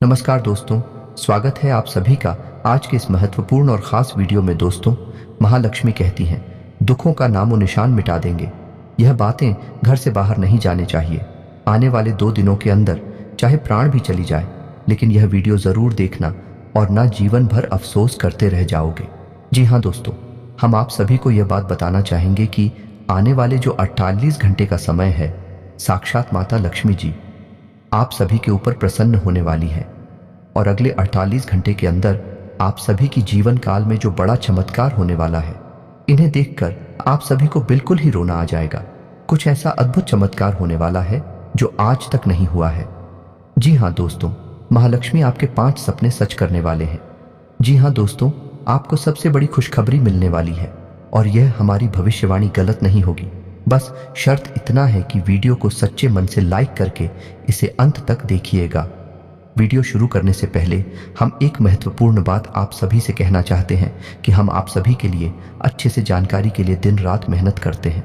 नमस्कार दोस्तों, स्वागत है आप सभी का आज के इस महत्वपूर्ण और ख़ास वीडियो में। दोस्तों, महालक्ष्मी कहती हैं, दुखों का नामो निशान मिटा देंगे। यह बातें घर से बाहर नहीं जाने चाहिए। आने वाले 2 दिनों के अंदर चाहे प्राण भी चली जाए, लेकिन यह वीडियो ज़रूर देखना और ना जीवन भर अफसोस करते रह जाओगे। जी हाँ दोस्तों, हम आप सभी को यह बात बताना चाहेंगे कि आने वाले जो 48 घंटे का समय है, साक्षात माता लक्ष्मी जी आप सभी के ऊपर प्रसन्न होने वाली है और अगले 48 घंटे के अंदर आप सभी की जीवन काल में जो बड़ा चमत्कार होने वाला है, इन्हें देखकर आप सभी को बिल्कुल ही रोना आ जाएगा। कुछ ऐसा अद्भुत चमत्कार होने वाला है जो आज तक नहीं हुआ है। जी हाँ दोस्तों, महालक्ष्मी आपके 5 सपने सच करने वाले हैं। जी हाँ दोस्तों, आपको सबसे बड़ी खुशखबरी मिलने वाली है और यह हमारी भविष्यवाणी गलत नहीं होगी। बस शर्त इतना है कि वीडियो को सच्चे मन से लाइक करके इसे अंत तक देखिएगा। वीडियो शुरू करने से पहले हम एक महत्वपूर्ण बात आप सभी से कहना चाहते हैं कि हम आप सभी के लिए अच्छे से जानकारी के लिए दिन रात मेहनत करते हैं।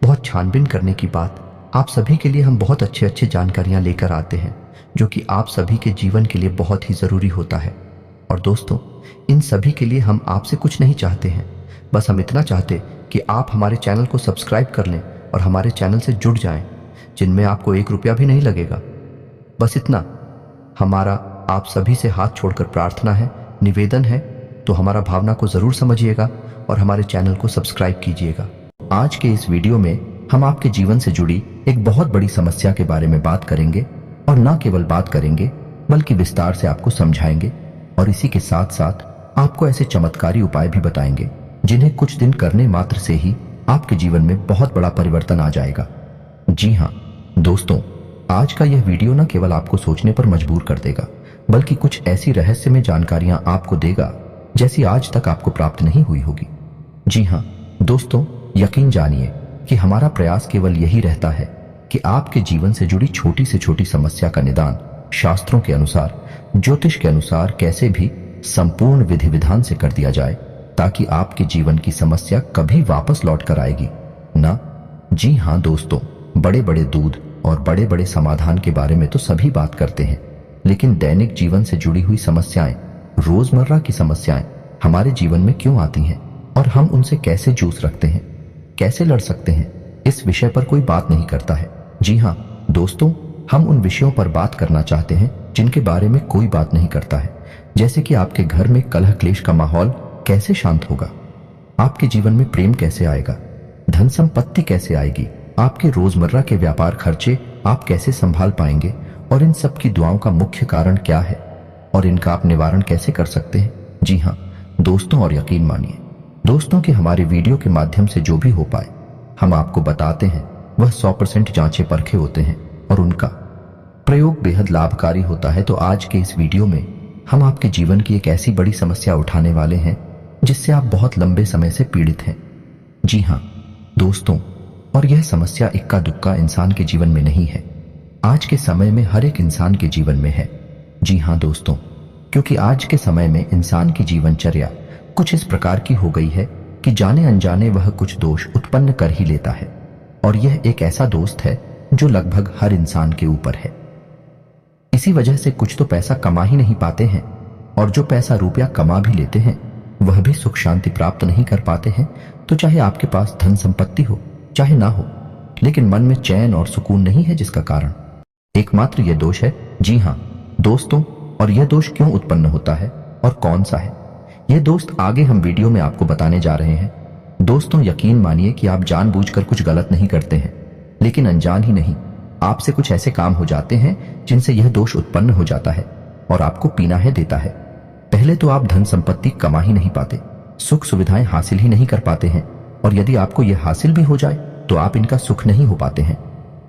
बहुत छानबीन करने की बात, आप सभी के लिए हम बहुत अच्छे जानकारियां लेकर आते हैं जो कि आप सभी के जीवन के लिए बहुत ही ज़रूरी होता है। और दोस्तों, इन सभी के लिए हम आपसे कुछ नहीं चाहते हैं, बस हम इतना चाहते कि आप हमारे चैनल को सब्सक्राइब कर लें और हमारे चैनल से जुड़ जाएं, जिनमें आपको 1 रुपया भी नहीं लगेगा। बस इतना हमारा आप सभी से हाथ छोड़कर प्रार्थना है, निवेदन है, तो हमारा भावना को ज़रूर समझिएगा और हमारे चैनल को सब्सक्राइब कीजिएगा। आज के इस वीडियो में हम आपके जीवन से जुड़ी एक बहुत बड़ी समस्या के बारे में बात करेंगे और न केवल बात करेंगे बल्कि विस्तार से आपको समझाएंगे और इसी के साथ साथ आपको ऐसे चमत्कारी उपाय भी बताएंगे जिन्हें कुछ दिन करने मात्र से ही आपके जीवन में बहुत बड़ा परिवर्तन आ जाएगा। जी हाँ दोस्तों, आज का यह वीडियो न केवल आपको सोचने पर मजबूर कर देगा बल्कि कुछ ऐसी रहस्यमय जानकारियां आपको देगा जैसी आज तक आपको प्राप्त नहीं हुई होगी। जी हाँ दोस्तों, यकीन जानिए कि हमारा प्रयास केवल यही रहता है कि आपके जीवन से जुड़ी छोटी से छोटी समस्या का निदान शास्त्रों के अनुसार, ज्योतिष के अनुसार कैसे भी संपूर्ण विधि विधान से कर दिया जाए ताकि आपके जीवन की समस्या कभी वापस लौट कर आएगी ना। जी हाँ दोस्तों, बड़े बड़े दूध और बड़े बड़े समाधान के बारे में तो सभी बात करते हैं, लेकिन दैनिक जीवन से जुड़ी हुई समस्याएं, रोजमर्रा की समस्याएं हमारे जीवन में क्यों आती हैं और हम उनसे कैसे जूझ रखते हैं, कैसे लड़ सकते हैं, इस विषय पर कोई बात नहीं करता है। जी हाँ दोस्तों, हम उन विषयों पर बात करना चाहते हैं जिनके बारे में कोई बात नहीं करता है, जैसे कि आपके घर में कलह क्लेश का माहौल कैसे शांत होगा, आपके जीवन में प्रेम कैसे आएगा, धन संपत्ति कैसे आएगी, आपके रोजमर्रा के व्यापार खर्चे आप कैसे संभाल पाएंगे और इन सब की दुआओं का मुख्य कारण क्या है और इनका आप निवारण कैसे कर सकते हैं। जी हाँ दोस्तों, और यकीन मानिए दोस्तों कि हमारे वीडियो के माध्यम से जो भी हो पाए हम आपको बताते हैं वह 100% जांचे परखे होते हैं और उनका प्रयोग बेहद लाभकारी होता है। तो आज के इस वीडियो में हम आपके जीवन की एक ऐसी बड़ी समस्या उठाने वाले हैं जिससे आप बहुत लंबे समय से पीड़ित हैं। जी हाँ दोस्तों, और यह समस्या इक्का दुक्का इंसान के जीवन में नहीं है, आज के समय में हर एक इंसान के जीवन में है। जी हाँ दोस्तों, क्योंकि आज के समय में इंसान की जीवनचर्या कुछ इस प्रकार की हो गई है कि जाने अनजाने वह कुछ दोष उत्पन्न कर ही लेता है और यह एक ऐसा दोस्त है जो लगभग हर इंसान के ऊपर है। इसी वजह से कुछ तो पैसा कमा ही नहीं पाते हैं और जो पैसा रुपया कमा भी लेते हैं वह भी सुख शांति प्राप्त नहीं कर पाते हैं। तो चाहे आपके पास धन संपत्ति हो चाहे ना हो, लेकिन मन में चैन और सुकून नहीं है, जिसका कारण एकमात्र यह दोष है। जी हाँ दोस्तों, और यह दोष क्यों उत्पन्न होता है और कौन सा है, यह दोस्त आगे हम वीडियो में आपको बताने जा रहे हैं। दोस्तों, यकीन मानिए कि आप जानबूझकर कुछ गलत नहीं करते हैं, लेकिन अनजान ही नहीं आपसे कुछ ऐसे काम हो जाते हैं जिनसे यह दोष उत्पन्न हो जाता है और आपको पीना है देता है। पहले तो आप धन संपत्ति कमा ही नहीं पाते, सुख सुविधाएं हासिल ही नहीं कर पाते हैं और यदि आपको यह हासिल भी हो जाए तो आप इनका सुख नहीं हो पाते हैं।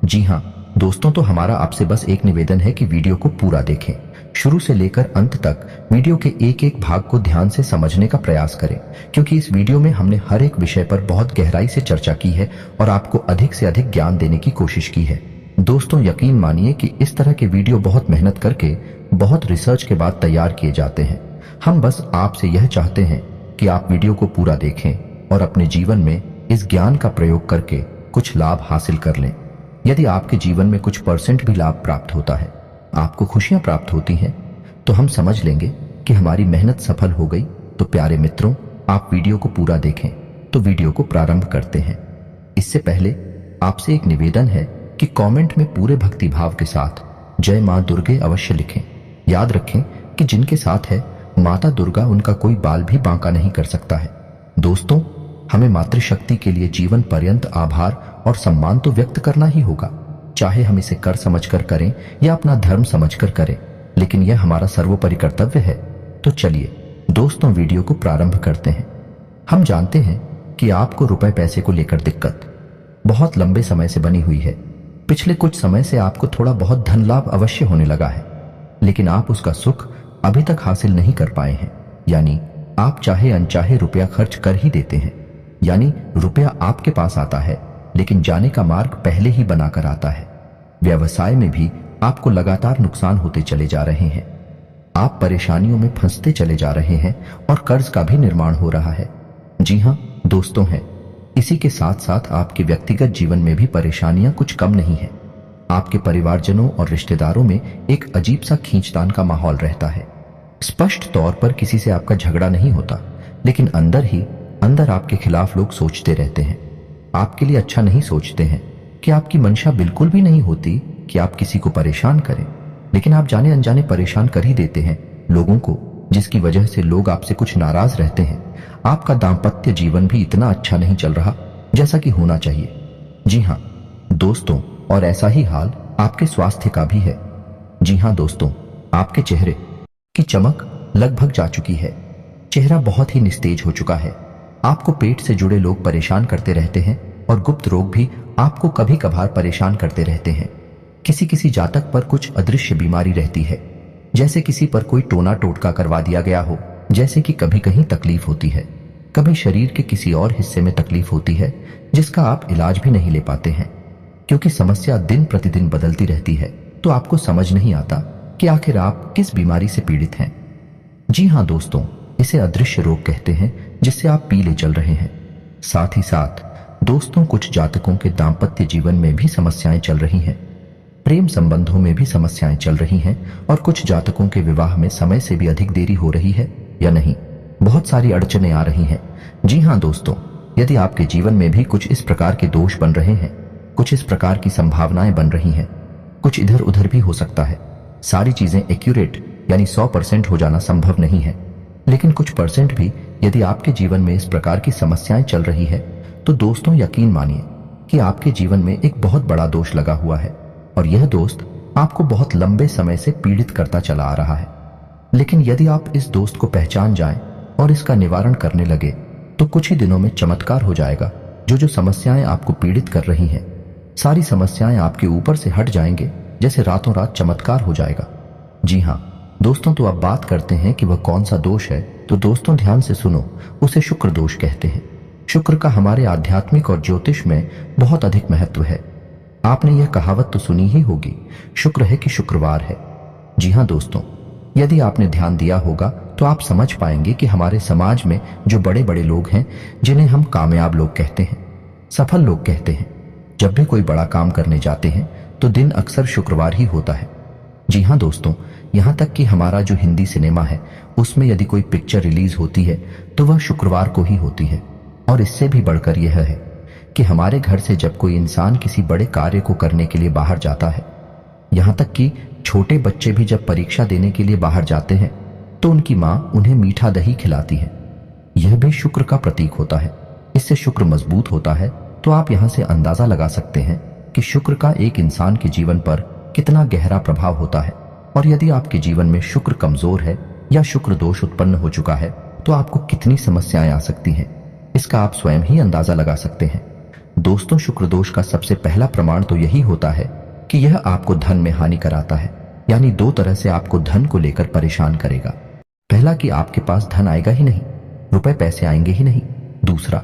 जी हाँ दोस्तों, तो हमारा आपसे बस एक निवेदन है कि वीडियो को पूरा देखें, शुरू से लेकर अंत तक वीडियो के एक एक भाग को ध्यान से समझने का प्रयास करें, क्योंकि इस वीडियो में हमने हर एक विषय पर बहुत गहराई से चर्चा की है और आपको अधिक से अधिक ज्ञान देने की कोशिश की है। दोस्तों, यकीन मानिए कि इस तरह के वीडियो बहुत मेहनत करके, बहुत रिसर्च के बाद तैयार किए जाते हैं। हम बस आपसे यह चाहते हैं कि आप वीडियो को पूरा देखें और अपने जीवन में इस ज्ञान का प्रयोग करके कुछ लाभ हासिल कर लें। यदि आपके जीवन में कुछ % भी लाभ प्राप्त होता है, आपको खुशियां प्राप्त होती हैं, तो हम समझ लेंगे कि हमारी मेहनत सफल हो गई। तो प्यारे मित्रों, आप वीडियो को पूरा देखें। तो वीडियो को प्रारंभ करते हैं। इससे पहले आपसे एक निवेदन है कि कमेंट में पूरे भक्ति भाव के साथ जय मां दुर्गे अवश्य लिखें। याद रखें कि जिनके साथ है माता दुर्गा, उनका कोई बाल भी बांका नहीं कर सकता है। दोस्तों, हमें मातृशक्ति के लिए जीवन पर्यंत आभार और सम्मान तो व्यक्त करना ही होगा, चाहे हम इसे कर समझकर करें या अपना धर्म समझकर करें, लेकिन यह हमारा सर्वोपरि कर्तव्य है। तो चलिए दोस्तों, वीडियो को प्रारंभ करते हैं। हम जानते हैं कि आपको रुपए पैसे को लेकर दिक्कत बहुत लंबे समय से बनी हुई है। पिछले कुछ समय से आपको थोड़ा बहुत धन लाभ अवश्य होने लगा है, लेकिन आप उसका सुख अभी तक हासिल नहीं कर पाए हैं। यानी आप चाहे अनचाहे रुपया खर्च कर ही देते हैं। यानी रुपया आपके पास आता है, लेकिन जाने का मार्ग पहले ही बनाकर आता है। व्यवसाय में भी आपको लगातार नुकसान होते चले जा रहे हैं। आप परेशानियों में फंसते चले जा रहे हैं और कर्ज का भी निर्माण हो रहा है। जी हाँ दोस्तों, है इसी के साथ साथ आपके व्यक्तिगत जीवन में भी परेशानियां कुछ कम नहीं है। आपके परिवारजनों और रिश्तेदारों में एक अजीब सा खींचतान का माहौल रहता है। स्पष्ट तौर पर किसी से आपका झगड़ा नहीं होता, लेकिन अंदर ही अंदर आपके खिलाफ लोग सोचते रहते हैं। आपके लिए अच्छा नहीं सोचते हैं कि आपकी मंशा बिल्कुल भी नहीं होती कि आप किसी को परेशान करें, लेकिन आप जाने अनजाने परेशान कर ही देते हैं लोगों को, जिसकी वजह से लोग आपसे कुछ नाराज रहते हैं। आपका दाम्पत्य जीवन भी इतना अच्छा नहीं चल रहा जैसा कि होना चाहिए। जी हाँ दोस्तों, और ऐसा ही हाल आपके स्वास्थ्य का भी है। जी हाँ दोस्तों, आपके चेहरे की चमक लगभग जा चुकी है। चेहरा बहुत ही निस्तेज हो चुका है। आपको पेट से जुड़े लोग परेशान करते रहते हैं और गुप्त रोग भी आपको कभी कभार परेशान करते रहते हैं। किसी किसी जातक पर कुछ अदृश्य बीमारी रहती है, जैसे किसी पर कोई टोना टोटका करवा दिया गया हो। जैसे कि कभी कहीं तकलीफ होती है, कभी शरीर के किसी और हिस्से में तकलीफ होती है, जिसका आप इलाज भी नहीं ले पाते हैं, क्योंकि समस्या दिन प्रतिदिन बदलती रहती है। तो आपको समझ नहीं आता कि आखिर आप किस बीमारी से पीड़ित हैं। जी हाँ दोस्तों, इसे अदृश्य रोग कहते हैं, जिससे आप पीले चल रहे हैं। साथ ही साथ दोस्तों, कुछ जातकों के दाम्पत्य जीवन में भी समस्याएं चल रही हैं। प्रेम संबंधों में भी समस्याएं चल रही हैं और कुछ जातकों के विवाह में समय से भी अधिक देरी हो रही है या नहीं, बहुत सारी अड़चनें आ रही हैं। जी हाँ दोस्तों, यदि आपके जीवन में भी कुछ इस प्रकार के दोष बन रहे हैं, कुछ इस प्रकार की संभावनाएं बन रही हैं, कुछ इधर उधर भी हो सकता है। सारी चीजें एक्यूरेट यानी 100% हो जाना संभव नहीं है, लेकिन कुछ परसेंट भी यदि आपके जीवन में इस प्रकार की समस्याएं चल रही है, तो दोस्तों यकीन मानिए कि आपके जीवन में एक बहुत बड़ा दोष लगा हुआ है और यह दोस्त आपको बहुत लंबे समय से पीड़ित करता चला आ रहा है। लेकिन यदि आप इस दोस्त को पहचान जाएं और इसका निवारण करने लगे, तो कुछ ही दिनों में चमत्कार हो जाएगा। जो समस्याएं आपको पीड़ित कर रही हैं, सारी समस्याएं आपके ऊपर से हट जाएंगे, जैसे रातों रात चमत्कार हो जाएगा। जी हाँ दोस्तों, तो अब बात करते हैं कि वह कौन सा दोष है। तो दोस्तों ध्यान से सुनो, उसे शुक्र दोष कहते हैं। शुक्र का हमारे आध्यात्मिक और ज्योतिष में बहुत अधिक महत्व है। आपने यह कहावत तो सुनी ही होगी, शुक्र है कि शुक्रवार है। जी हाँ दोस्तों, यदि आपने ध्यान दिया होगा तो आप समझ पाएंगे कि हमारे समाज में जो बड़े बड़े लोग हैं, जिन्हें हम कामयाब लोग कहते हैं, सफल लोग कहते हैं, जब भी कोई बड़ा काम करने जाते हैं तो दिन अक्सर शुक्रवार ही होता है। जी हाँ दोस्तों, यहाँ तक कि हमारा जो हिंदी सिनेमा है, उसमें यदि कोई पिक्चर रिलीज होती है तो वह शुक्रवार को ही होती है। और इससे भी बढ़कर यह है कि हमारे घर से जब कोई इंसान किसी बड़े कार्य को करने के लिए बाहर जाता है, यहाँ तक कि छोटे बच्चे भी जब परीक्षा देने के लिए बाहर जाते हैं, तो उनकी माँ उन्हें मीठा दही खिलाती है। यह भी शुक्र का प्रतीक होता है। इससे शुक्र मजबूत होता है। तो आप यहाँ से अंदाजा लगा सकते हैं कि शुक्र का एक इंसान के जीवन पर कितना गहरा प्रभाव होता है। और यदि आपके जीवन में शुक्र कमजोर है या शुक्र दोष उत्पन्न हो चुका है, तो आपको कितनी समस्याएं आ सकती हैं, इसका आप स्वयं ही अंदाजा लगा सकते हैं। दोस्तों, शुक्र दोष का सबसे पहला प्रमाण तो यही होता है कि यह आपको धन में हानि कराता है। यानी दो तरह से आपको धन को लेकर परेशान करेगा। पहला कि आपके पास धन आएगा ही नहीं, रुपए पैसे आएंगे ही नहीं। दूसरा,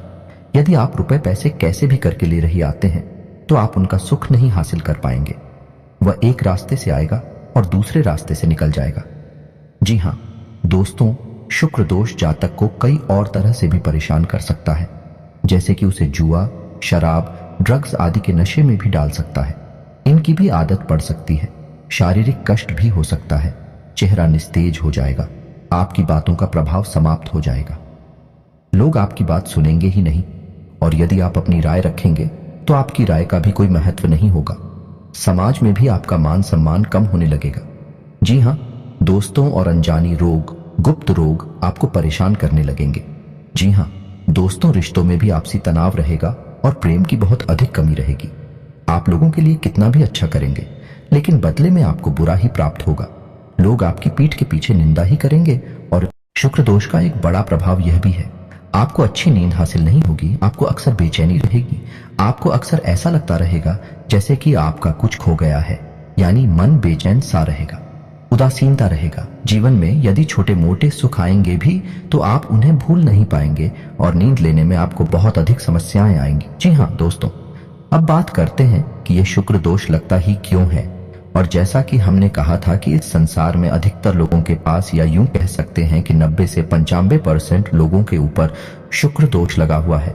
यदि आप रुपए पैसे कैसे भी करके ले रही आते हैं, तो आप उनका सुख नहीं हासिल कर पाएंगे। वह एक रास्ते से आएगा और दूसरे रास्ते से निकल जाएगा। जी हाँ दोस्तों, शुक्र दोष जातक को कई और तरह से भी परेशान कर सकता है, जैसे कि उसे जुआ, शराब, ड्रग्स आदि के नशे में भी डाल सकता है। इनकी भी आदत पड़ सकती है। शारीरिक कष्ट भी हो सकता है। चेहरा निस्तेज हो जाएगा, आपकी बातों का प्रभाव समाप्त हो जाएगा। लोग आपकी बात सुनेंगे ही नहीं, और यदि आप अपनी राय रखेंगे तो आपकी राय का भी कोई महत्व नहीं होगा। समाज में भी आपका मान सम्मान कम होने लगेगा। जी हाँ, दोस्तों और अनजानी रोग, गुप्त रोग आपको परेशान करने लगेंगे। जी हाँ, दोस्तों रिश्तों में भी आपसी तनाव रहेगा और प्रेम की बहुत अधिक कमी रहेगी। आप लोगों के लिए कितना भी अच्छा करेंगे, लेकिन बदले में आपको बुरा ही प्राप्त होगा। लोग आपकी पीठ के पीछे निंदा ही करेंगे। और शुक्र दोष का एक बड़ा प्रभाव यह भी है, आपको अच्छी नींद हासिल नहीं होगी, आपको अक्सर बेचैनी रहेगी, आपको अक्सर ऐसा लगता रहेगा जैसे कि आपका कुछ खो गया है, यानी मन बेचैन सा रहेगा, उदासीनता रहेगा। जीवन में यदि छोटे मोटे सुख आएंगे भी तो आप उन्हें भूल नहीं पाएंगे और नींद लेने में आपको बहुत अधिक समस्याएं आएंगी। जी हाँ दोस्तों, अब बात करते हैं कि यह शुक्र दोष लगता ही क्यों है। और जैसा कि हमने कहा था कि इस संसार में अधिकतर लोगों के पास, या यूं कह सकते हैं कि 90 से 95% लोगों के ऊपर शुक्र दोष लगा हुआ है।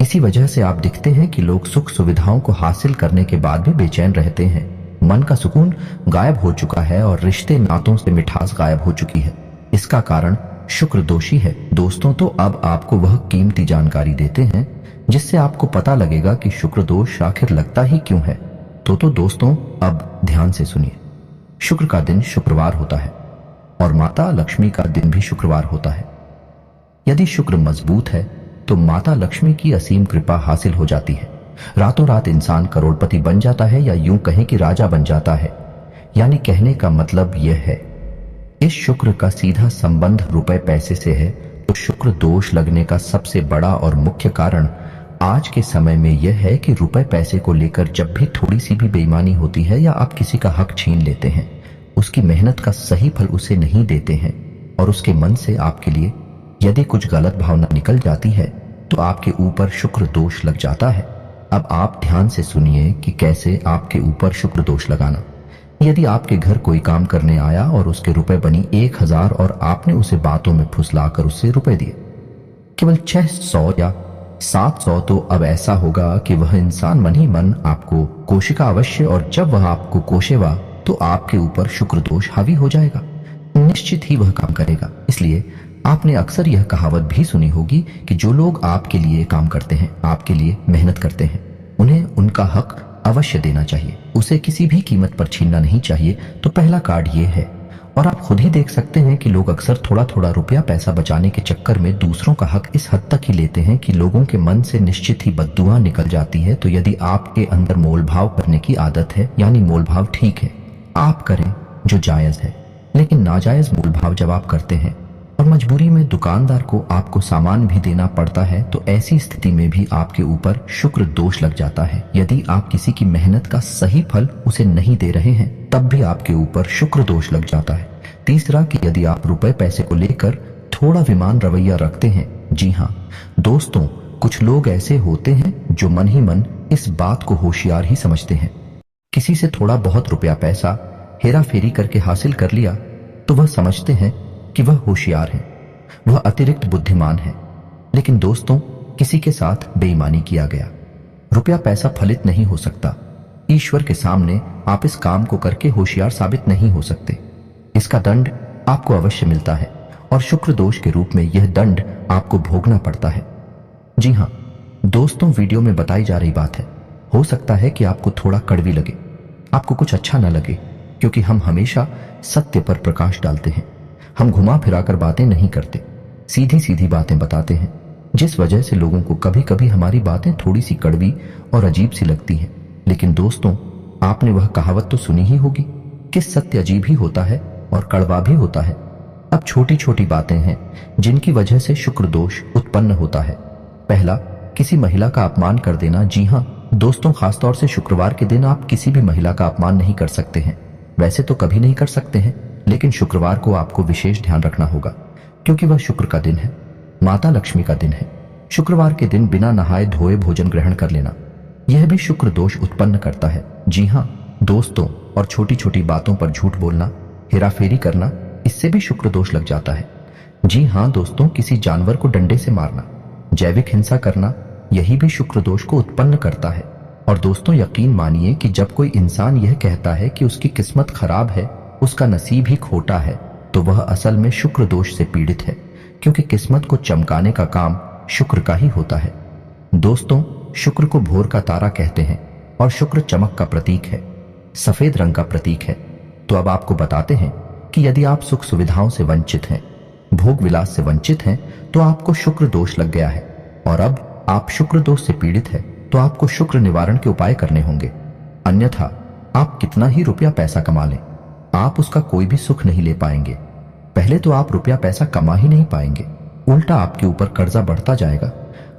इसी वजह से आप दिखते हैं कि लोग सुख सुविधाओं को हासिल करने के बाद भी बेचैन रहते हैं। मन का सुकून गायब हो चुका है और रिश्ते नातों से मिठास गायब हो चुकी है। इसका कारण शुक्र दोषी है। दोस्तों, तो अब आपको वह कीमती जानकारी देते हैं जिससे आपको पता लगेगा कि शुक्र दोष आखिर लगता ही क्यों है। तो दोस्तों, अब ध्यान से सुनिए। शुक्र का दिन शुक्रवार होता है और माता लक्ष्मी का दिन भी शुक्रवार होता है। यदि शुक्र मजबूत है तो माता लक्ष्मी की असीम कृपा हासिल हो जाती है। रातों रात इंसान करोड़पति बन जाता है, या यूं कहें कि राजा बन जाता है। यानी कहने का मतलब यह है, इस शुक्र का सीधा संबंध रुपए पैसे से है। तो शुक्र दोष लगने का सबसे बड़ा और मुख्य कारण आज के समय में यह है कि रुपए पैसे को लेकर जब भी थोड़ी सी भी बेईमानी होती है या आप किसी का हक छीन लेते हैं, उसकी मेहनत का सही फल उसे नहीं देते हैं और उसके मन से आपके लिए यदि कुछ गलत भावना निकल जाती है तो आपके ऊपर शुक्र दोष लग जाता है। अब आप ध्यान से सुनिए कि कैसे आपके ऊपर शुक्र दोष लगाना। यदि आपके घर कोई काम करने आया और उसके रुपए बनी 1000 और आपने उसे बातों में फुसलाकर उससे रुपए दिए केवल 600 या 700, तो अब ऐसा होगा कि वह इंसान मन ही मन आपको कोशिका अवश्य, और जब वह आपको कोशेगा तो आपके ऊपर शुक्र दोष हावी हो जाएगा। निश्चित ही वह काम करेगा। इसलिए आपने अक्सर यह कहावत भी सुनी होगी कि जो लोग आपके लिए काम करते हैं, आपके लिए मेहनत करते हैं, उन्हें उनका हक अवश्य देना चाहिए, उसे किसी भी कीमत पर छीनना नहीं चाहिए। तो पहला कार्ड ये है। और आप खुद ही देख सकते हैं कि लोग अक्सर थोड़ा थोड़ा रुपया पैसा बचाने के चक्कर में दूसरों का हक इस हद तक ही लेते हैं कि लोगों के मन से निश्चित ही बद्दुआ निकल जाती है। तो यदि आपके अंदर मोलभाव करने की आदत है, यानी मोलभाव ठीक है, आप करें जो जायज है, लेकिन नाजायज मोलभाव जब आप करते हैं और मजबूरी में दुकानदार को आपको सामान भी देना पड़ता है, तो ऐसी स्थिति में भी आपके ऊपर शुक्र दोष लग जाता है। यदि आप किसी की मेहनत का सही फल उसे नहीं दे रहे हैं, तब भी आपके ऊपर शुक्र दोष लग जाता है। तीसरा, कि यदि आप रुपए पैसे को लेकर थोड़ा विमान रवैया रखते हैं। जी हाँ दोस्तों, कुछ लोग ऐसे होते हैं जो मन ही मन इस बात को होशियार ही समझते हैं। किसी से थोड़ा बहुत रुपया पैसा हेरा फेरी करके हासिल कर लिया तो वह समझते हैं कि वह होशियार है, वह अतिरिक्त बुद्धिमान है। लेकिन दोस्तों, किसी के साथ बेईमानी किया गया रुपया पैसा फलित नहीं हो सकता। ईश्वर के सामने आप इस काम को करके होशियार साबित नहीं हो सकते। इसका दंड आपको अवश्य मिलता है और शुक्र दोष के रूप में यह दंड आपको भोगना पड़ता है। जी हाँ दोस्तों, वीडियो में बताई जा रही बात है। हो सकता है कि आपको थोड़ा कड़वी लगे, आपको कुछ अच्छा न लगे, क्योंकि हम हमेशा सत्य पर प्रकाश डालते हैं। हम घुमा फिराकर बातें नहीं करते, सीधी सीधी बातें बताते हैं, जिस वजह से लोगों को कभी कभी हमारी बातें थोड़ी सी कड़वी और अजीब सी लगती हैं। लेकिन दोस्तों, आपने वह कहावत तो सुनी ही होगी कि सत्य अजीब ही होता है और कड़वा भी होता है। अब छोटी छोटी बातें हैं जिनकी वजह से शुक्र दोष उत्पन्न होता है। पहला, किसी महिला का अपमान कर देना। जी हाँ दोस्तों, खासतौर से शुक्रवार के दिन आप किसी भी महिला का अपमान नहीं कर सकते हैं। वैसे तो कभी नहीं कर सकते हैं, लेकिन शुक्रवार को आपको विशेष ध्यान रखना होगा, क्योंकि वह शुक्र का दिन है, माता लक्ष्मी का दिन है। शुक्रवार के दिन बिना नहाए धोए भोजन ग्रहण कर लेना, यह भी शुक्र दोष उत्पन्न करता है। जी हाँ दोस्तों, और छोटी छोटी बातों पर झूठ बोलना, हेराफेरी करना, इससे भी शुक्र दोष लग जाता है। जी हाँ दोस्तों, किसी जानवर को डंडे से मारना, जैविक हिंसा करना, यही भी शुक्र दोष को उत्पन्न करता है। और दोस्तों, यकीन मानिए कि जब कोई इंसान यह कहता है कि उसकी किस्मत खराब है, उसका नसीब ही खोटा है तो वह असल में शुक्र दोष से पीड़ित है, क्योंकि किस्मत को चमकाने का काम शुक्र का ही होता है। दोस्तों, शुक्र को भोर का तारा कहते हैं और शुक्र चमक का प्रतीक है, सफेद रंग का प्रतीक है। तो अब आपको बताते हैं कि यदि आप सुख सुविधाओं से वंचित हैं, भोग विलास से वंचित हैं, तो आपको शुक्र दोष लग गया है। और अब आप शुक्र दोष से पीड़ित है तो आपको शुक्र निवारण के उपाय करने होंगे। अन्यथा आप कितना ही रुपया पैसा कमा लें, आप उसका कोई भी सुख नहीं ले पाएंगे। पहले तो आप रुपया पैसा कमा ही नहीं पाएंगे, उल्टा आपके ऊपर कर्जा बढ़ता जाएगा।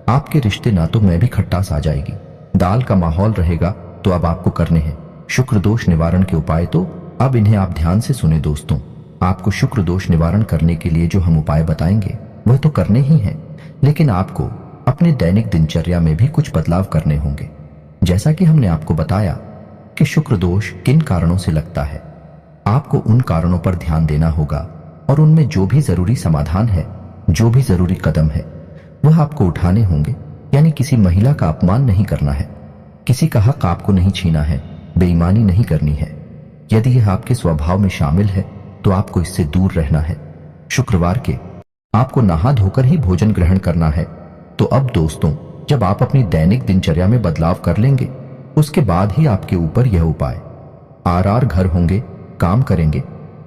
आपके रिश्ते नातों में भी खट्टास आ जाएगी, दाल का माहौल रहेगा। तो अब आपको करने हैं शुक्र दोष निवारण के उपाय। तो अब इन्हें आप ध्यान से सुने दोस्तों। आपको शुक्र दोष निवारण करने के लिए जो हम उपाय बताएंगे वह तो करने ही हैं, लेकिन आपको अपने दैनिक दिनचर्या में भी कुछ बदलाव करने होंगे। जैसा कि हमने आपको बताया कि शुक्र दोष किन कारणों से लगता है, आपको उन कारणों पर ध्यान देना होगा और उनमें जो भी जरूरी समाधान है, जो भी जरूरी कदम है, वह आपको उठाने होंगे। यानी किसी महिला का अपमान नहीं करना है, किसी का हक आपको नहीं छीना है, बेईमानी नहीं करनी है। यदि यह आपके स्वभाव में शामिल है तो आपको इससे दूर रहना है। शुक्रवार के आपको नहा धोकर ही भोजन ग्रहण करना है। तो अब दोस्तों, जब आप अपनी दैनिक दिनचर्या में बदलाव कर लेंगे, उसके बाद ही आपके ऊपर यह उपाय आर घर होंगे, काम करेंगे।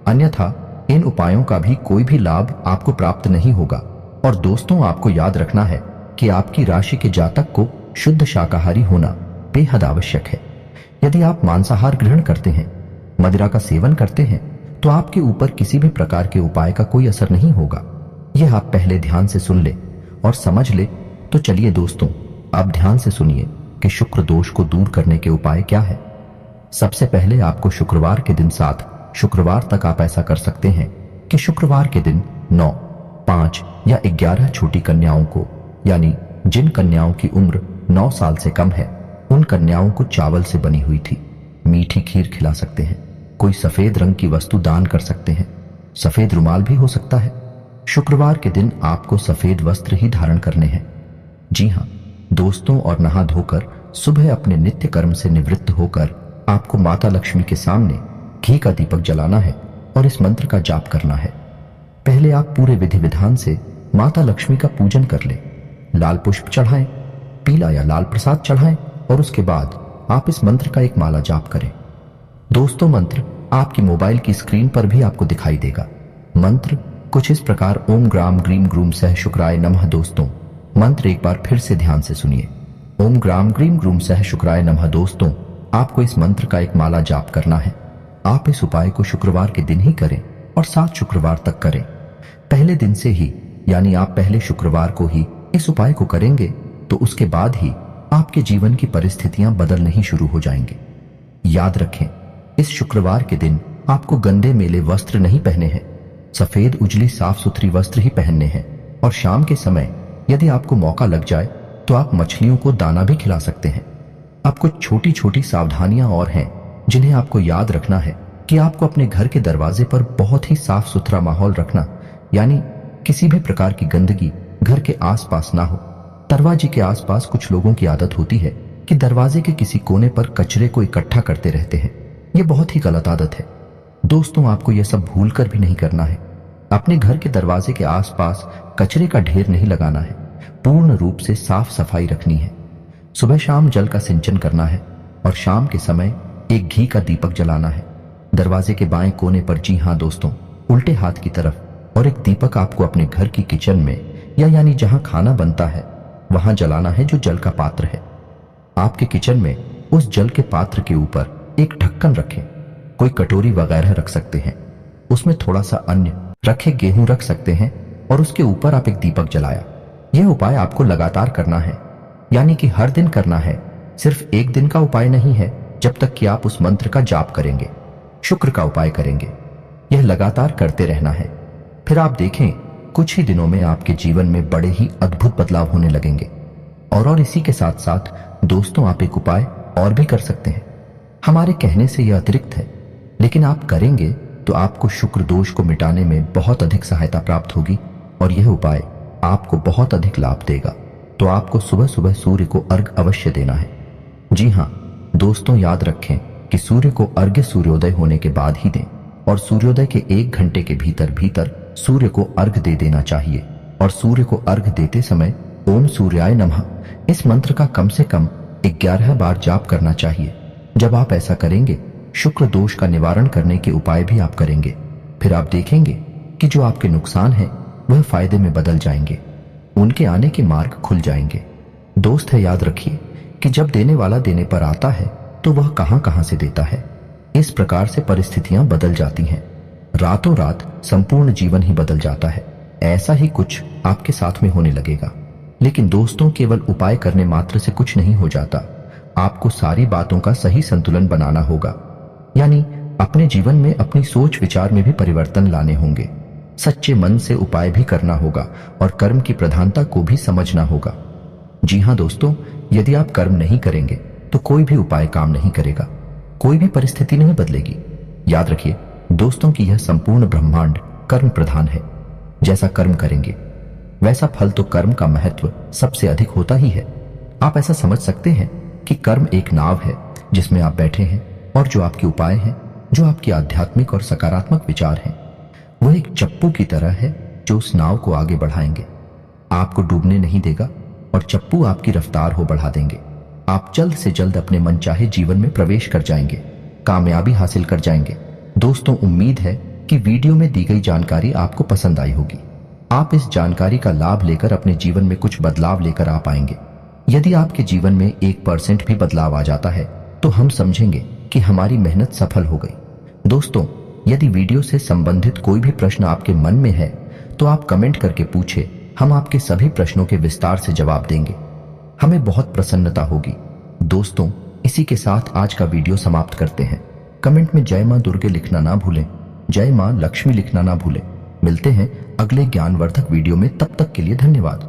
अन्यथा इन उपायों का भी कोई भी लाभ आपको प्राप्त नहीं होगा। और दोस्तों, आपको याद रखना है कि आपकी राशि के जातक को शुद्ध शाकाहारी होना बेहद आवश्यक है। यदि आप मांसाहार ग्रहण करते हैं, मदिरा का सेवन करते हैं, तो आपके ऊपर किसी भी प्रकार के उपाय का कोई असर नहीं होगा। यह आप पहले ध्यान से सुन ले और समझ ले। तो चलिए दोस्तों, आप ध्यान से सुनिए कि शुक्र दोष को दूर करने के उपाय क्या है। सबसे पहले आपको शुक्रवार के दिन 7 शुक्रवार तक आप ऐसा कर सकते हैं कि शुक्रवार के दिन 9, 5 या 11 छोटी कन्याओं को, यानी जिन कन्याओं की उम्र 9 साल से कम है, उन कन्याओं को चावल से बनी हुई थी मीठी खीर खिला सकते हैं। कोई सफेद रंग की वस्तु दान कर सकते हैं, सफेद रुमाल भी हो सकता है। शुक्रवार के दिन आपको सफेद वस्त्र ही धारण करने हैं। जी हाँ दोस्तों, और नहा धोकर सुबह अपने नित्य कर्म से निवृत्त होकर आपको माता लक्ष्मी के सामने घी का दीपक जलाना है और इस मंत्र का जाप करना है। पहले आप पूरे विधि विधान से माता लक्ष्मी का पूजन कर ले, लाल पुष्प चढ़ाएं, पीला या लाल प्रसाद चढ़ाएं और उसके बाद आप इस मंत्र का एक माला जाप करें। दोस्तों, मंत्र आपकी मोबाइल की स्क्रीन पर भी आपको दिखाई देगा। मंत्र कुछ इस प्रकार ओम ग्राम ग्रीम ग्रूम सह शुक्राय नमः। दोस्तों, मंत्र एक बार फिर से ध्यान से सुनिए। ओम ग्राम ग्रीम ग्रूम सह शुक्राय नमः। दोस्तों, आपको इस मंत्र का एक माला जाप करना है। आप इस उपाय को शुक्रवार के दिन ही करें और 7 शुक्रवार तक करें। पहले दिन से ही, यानी आप पहले शुक्रवार को ही इस उपाय को करेंगे तो उसके बाद ही आपके जीवन की परिस्थितियां बदलने ही शुरू हो जाएंगे। याद रखें, इस शुक्रवार के दिन आपको गंदे मेले वस्त्र नहीं पहने हैं, सफेद उजली साफ सुथरी वस्त्र ही पहनने हैं। और शाम के समय यदि आपको मौका लग जाए तो आप मछलियों को दाना भी खिला सकते हैं। अब कुछ छोटी छोटी सावधानियां और हैं जिन्हें आपको याद रखना है कि आपको अपने घर के दरवाजे पर बहुत ही साफ सुथरा माहौल रखना, यानी किसी भी प्रकार की गंदगी घर के आसपास ना हो। दरवाजे के आसपास कुछ लोगों की आदत होती है कि दरवाजे के किसी कोने पर कचरे को इकट्ठा करते रहते हैं। यह बहुत ही गलत आदत है। दोस्तों, आपको यह सब भूल कर भी नहीं करना है। अपने घर के दरवाजे के आसपास कचरे का ढेर नहीं लगाना है, पूर्ण रूप से साफ सफाई रखनी है। सुबह शाम जल का सिंचन करना है और शाम के समय एक घी का दीपक जलाना है दरवाजे के बाएं कोने पर। जी हाँ दोस्तों, उल्टे हाथ की तरफ। और एक दीपक आपको अपने घर की किचन में, या यानी जहां खाना बनता है वहां जलाना है, जो जल का पात्र है। आपके किचन में उस जल के पात्र के ऊपर एक ढक्कन रखें। कोई कटोरी वगैरह रख सकते हैं, उसमें थोड़ा सा अन्न रखे, गेहूं रख सकते हैं और उसके ऊपर आप एक दीपक जलाया। यह उपाय आपको लगातार करना है, यानी कि हर दिन करना है। सिर्फ एक दिन का उपाय नहीं है, जब तक कि आप उस मंत्र का जाप करेंगे, शुक्र का उपाय करेंगे। यह लगातार करते रहना है। फिर आप देखें, कुछ ही दिनों में आपके जीवन में बड़े ही अद्भुत बदलाव होने लगेंगे। और इसी के साथ साथ दोस्तों, आप एक उपाय और भी कर सकते हैं। हमारे कहने से यह अतिरिक्त है, लेकिन आप करेंगे तो आपको शुक्र दोष को मिटाने में बहुत अधिक सहायता प्राप्त होगी और यह उपाय आपको बहुत अधिक लाभ देगा। तो आपको सुबह सुबह सूर्य को अर्घ्य अवश्य देना है। जी हाँ दोस्तों, याद रखें कि सूर्य को अर्घ्य सूर्योदय होने के बाद ही दें, और सूर्योदय के 1 घंटे के भीतर भीतर सूर्य को अर्घ दे देना चाहिए। और सूर्य को अर्घ देते समय ओम सूर्याय नमः इस मंत्र का कम से कम 11 बार जाप करना चाहिए। जब आप ऐसा करेंगे, शुक्र दोष का निवारण करने के उपाय भी आप करेंगे, फिर आप देखेंगे कि जो आपके नुकसान है वह फायदे में बदल जाएंगे, उनके आने के मार्ग खुल जाएंगे। दोस्त है, याद रखिए कि जब देने वाला देने पर आता है तो वह कहां कहां से देता है। इस प्रकार से परिस्थितियां बदल जाती हैं, रातों रात संपूर्ण जीवन ही बदल जाता है। ऐसा ही कुछ आपके साथ में होने लगेगा। लेकिन दोस्तों, केवल उपाय करने मात्र से कुछ नहीं हो जाता। आपको सारी बातों का सही संतुलन बनाना होगा, यानी अपने जीवन में अपनी सोच विचार में भी परिवर्तन लाने होंगे। सच्चे मन से उपाय भी करना होगा और कर्म की प्रधानता को भी समझना होगा। जी हां दोस्तों, यदि आप कर्म नहीं करेंगे तो कोई भी उपाय काम नहीं करेगा, कोई भी परिस्थिति नहीं बदलेगी। याद रखिए दोस्तों कि यह संपूर्ण ब्रह्मांड कर्म प्रधान है। जैसा कर्म करेंगे वैसा फल, तो कर्म का महत्व सबसे अधिक होता ही है। आप ऐसा समझ सकते हैं कि कर्म एक नाव है जिसमें आप बैठे हैं, और जो आपके उपाय हैं, जो आपके आध्यात्मिक और सकारात्मक विचार हैं, वह एक चप्पू की तरह है जो उस नाव को आगे बढ़ाएंगे, आपको डूबने नहीं देगा, और चप्पू आपकी रफ्तार हो बढ़ा देंगे। आप जल्द से जल्द अपने मनचाहे जीवन में प्रवेश कर जाएंगे, कामयाबी हासिल कर जाएंगे। दोस्तों, उम्मीद है कि वीडियो में दी गई जानकारी आपको पसंद आई होगी। आप इस जानकारी का लाभ लेकर अपने जीवन में कुछ बदलाव लेकर आ पाएंगे। यदि आपके जीवन में 1% भी बदलाव आ जाता है तो हम समझेंगे कि हमारी मेहनत सफल हो गई। दोस्तों, यदि वीडियो से संबंधित कोई भी प्रश्न आपके मन में है तो आप कमेंट करके पूछे, हम आपके सभी प्रश्नों के विस्तार से जवाब देंगे। हमें बहुत प्रसन्नता होगी। दोस्तों, इसी के साथ आज का वीडियो समाप्त करते हैं। कमेंट में जय मां दुर्गे लिखना ना भूलें, जय मां लक्ष्मी लिखना ना भूलें। मिलते हैं अगले ज्ञानवर्धक वीडियो में, तब तक के लिए धन्यवाद।